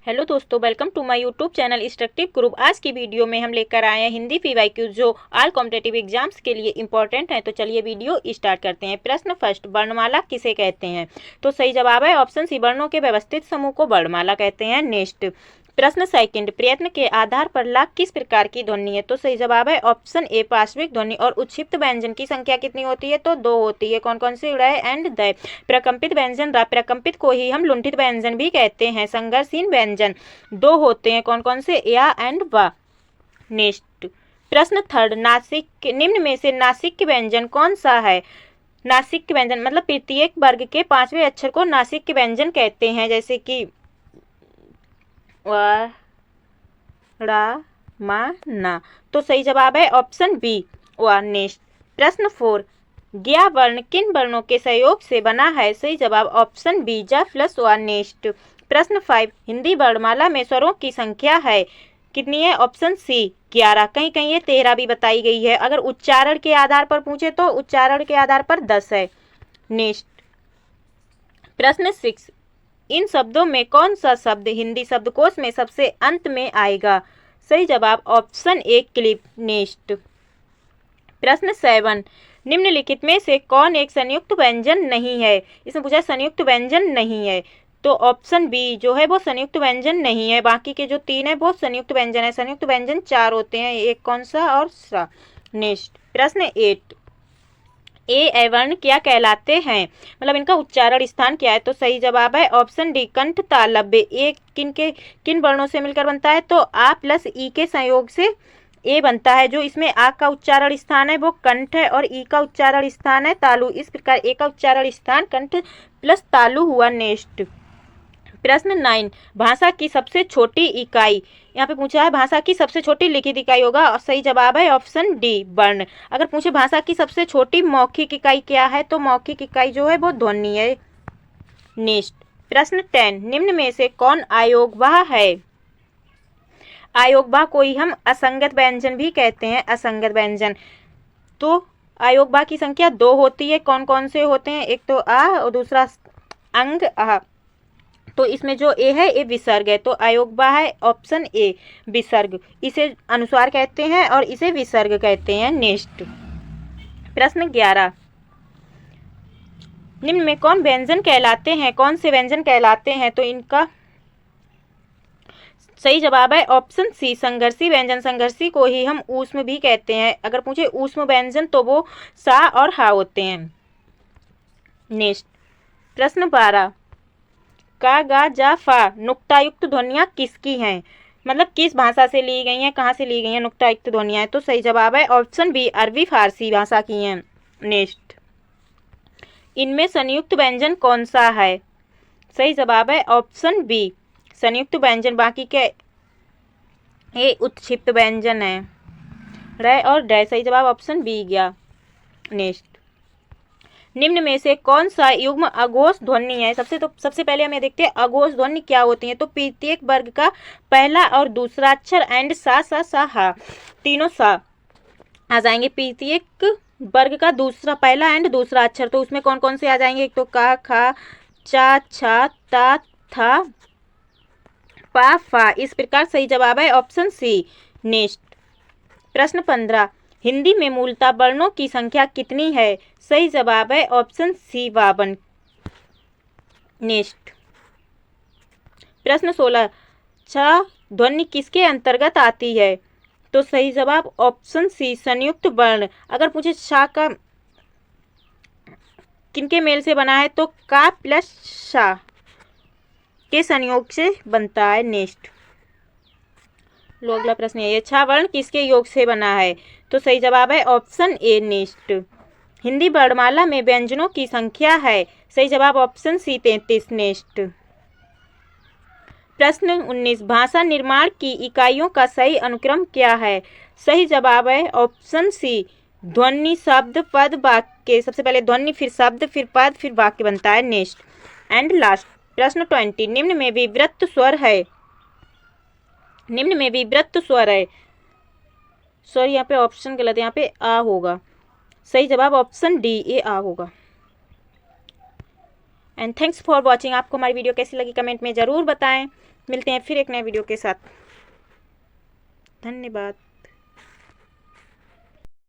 Hello दोस्तों, welcome to my YouTube channel instructive group. आज की वीडियो में हम लेकर आए हैं हिंदी पीवाईक्यू जो ऑल कॉम्पिटिटिव एग्जाम्स के लिए इंपॉर्टेंट है। तो चलिए वीडियो स्टार्ट करते हैं। प्रश्न फर्स्ट, वर्णमाला किसे कहते हैं? तो सही जवाब है ऑप्शन सी, वर्णों के व्यवस्थित समूह को वर्णमाला कहते हैं। नेक्स्ट प्रश्न सेकंड, प्रयत्न के आधार पर लाख किस प्रकार की ध्वनि है? तो सही जवाब है ऑप्शन ए, पार्श्विक ध्वनि। और उच्छिप्त व्यंजन की संख्या कितनी होती है? तो 2 होती है। कौन कौन से? ड़ एंड द। प्रकंपित व्यंजन, प्रकंपित को ही हम लुंठित व्यंजन भी कहते हैं। संघर्षहीन व्यंजन 2 होते हैं। कौन कौन से? या एंड व। नेक्स्ट प्रश्न थर्ड, नासिक निम्न में से नासिक व्यंजन कौन सा है? नासिक व्यंजन मतलब प्रत्येक वर्ग के 5वें अक्षर को नासिक व्यंजन कहते हैं, जैसे कि व, ड़ा, मा, ना। तो सही जवाब है ऑप्शन बी, व। नेक्स्ट प्रश्न 4, ज्ञ वर्ण किन वर्णों के सहयोग से बना है? सही जवाब ऑप्शन बी, ज प्लस व। नेक्स्ट प्रश्न 5, हिंदी वर्णमाला में स्वरों की संख्या है कितनी है? Option C 11। कहीं कहीं ये 13 भी बताई गई है। अगर उच्चारण के आधार पर पूछे तो उच्चारण के आधार पर 10 है। नेक्स्ट प्रश्न 6, इन शब्दों में कौन सा शब्द हिंदी शब्दकोश में सबसे अंत में आएगा? सही जवाब ऑप्शन ए, क्लिप। नेक्स्ट प्रश्न 7, निम्नलिखित में से कौन एक संयुक्त व्यंजन नहीं है? इसमें पूछा है संयुक्त व्यंजन नहीं है, तो ऑप्शन बी जो है वो संयुक्त व्यंजन नहीं है। बाकी के जो 3 है वो संयुक्त व्यंजन है। संयुक्त व्यंजन 4 होते हैं, एक कौन सा और सा। नेक्स्ट प्रश्न 8, ए वर्ण क्या कहलाते हैं? मतलब इनका उच्चारण स्थान क्या है? तो सही जवाब है ऑप्शन डी, कंठ तालव्य। ए किन वर्णों से मिलकर बनता है? तो आ प्लस ई के संयोग से ए बनता है। जो इसमें आ का उच्चारण स्थान है वो कंठ है और ई का उच्चारण स्थान है तालु। इस प्रकार ए का उच्चारण स्थान कंठ प्लस तालु हुआ। नेक्स्ट प्रश्न 9, भाषा की सबसे छोटी इकाई। यहाँ पे पूछा है भाषा की सबसे छोटी लिखित इकाई होगा और सही जवाब है ऑप्शन डी, वर्ण। अगर पूछे भाषा की सबसे छोटी मौखिक इकाई क्या है? तो मौखिक इकाई जो है वो ध्वनि है। नेक्स्ट प्रश्न 10, निम्न में से कौन अयोगवाह है? अयोगवाह को ही हम असंगत व्यंजन भी कहते हैं। असंगत व्यंजन तो अयोगवाह की संख्या 2 होती है। कौन कौन से होते हैं? एक तो आ और दूसरा अंग आ। तो इसमें जो ए है ये विसर्ग है, तो अयोगवाह है ऑप्शन ए, विसर्ग। इसे अनुस्वार कहते हैं और इसे विसर्ग कहते हैं। नेक्स्ट प्रश्न 11, निम्न में कौन व्यंजन कहलाते हैं? कौन से व्यंजन कहलाते हैं? तो इनका सही जवाब है ऑप्शन सी, संघर्षी व्यंजन। संघर्षी को ही हम ऊष्म भी कहते हैं। अगर पूछे ऊष्म व्यंजन तो वो सा और हा होते हैं। नेक्स्ट प्रश्न 12, का, गा, जा, फा नुक्तायुक्त ध्वनियाँ किसकी हैं? मतलब किस भाषा से ली गई हैं, कहाँ से ली गई हैं नुक्तायुक्त ध्वनियाँ? तो सही जवाब है ऑप्शन बी, अरबी फारसी भाषा की हैं। नेक्स्ट इनमें संयुक्त व्यंजन कौन सा है? सही जवाब है ऑप्शन बी, संयुक्त व्यंजन। बाकी के ये उत्क्षिप्त व्यंजन है, र और ड। सही जवाब ऑप्शन बी गया। नेक्स्ट निम्न में से कौन सा युग्म अघोष ध्वनि है? सबसे पहले हमें देखते हैं अघोष ध्वनि क्या होती है। तो प्रत्येक वर्ग का पहला और दूसरा अक्षर एंड सा सा सा हा, तीनों सा आ जाएंगे। प्रत्येक वर्ग का दूसरा पहला एंड दूसरा अक्षर, तो उसमें कौन कौन से आ जाएंगे? एक तो का, खा, चा, छा, ता, था, पा, फा। इस प्रकार सही जवाब है ऑप्शन सी। नेक्स्ट प्रश्न 15, हिंदी में मूलतः वर्णों की संख्या कितनी है? सही जवाब है ऑप्शन सी, 52। नेक्स्ट प्रश्न 16, छ ध्वनि किसके अंतर्गत आती है? तो सही जवाब ऑप्शन सी, संयुक्त वर्ण। अगर पूछे शा का किनके मेल से बना है? तो का प्लस शा के संयोग से बनता है। नेक्स्ट अगला प्रश्न है, छा वर्ण किसके योग से बना है? तो सही जवाब है ऑप्शन ए। नेक्स्ट हिंदी वर्णमाला में व्यंजनों की संख्या है? सही जवाब ऑप्शन सी, 33। नेक्स्ट प्रश्न 19, भाषा निर्माण की इकाइयों का सही अनुक्रम क्या है? सही जवाब है ऑप्शन सी, ध्वनि, शब्द, पद, वाक्य। सबसे पहले ध्वनि, फिर शब्द, फिर पद, फिर वाक्य बनता है। नेक्स्ट एंड लास्ट प्रश्न 20, निम्न में विवृत स्वर है? निम्न में विवृत स्वर है, सॉरी यहाँ पे ऑप्शन गलत है, यहाँ पे आ होगा। सही जवाब ऑप्शन डी, ए आ होगा। And thanks for watching. आपको हमारी वीडियो कैसी लगी कमेंट में ज़रूर बताएं। मिलते हैं फिर एक नए वीडियो के साथ। धन्यवाद।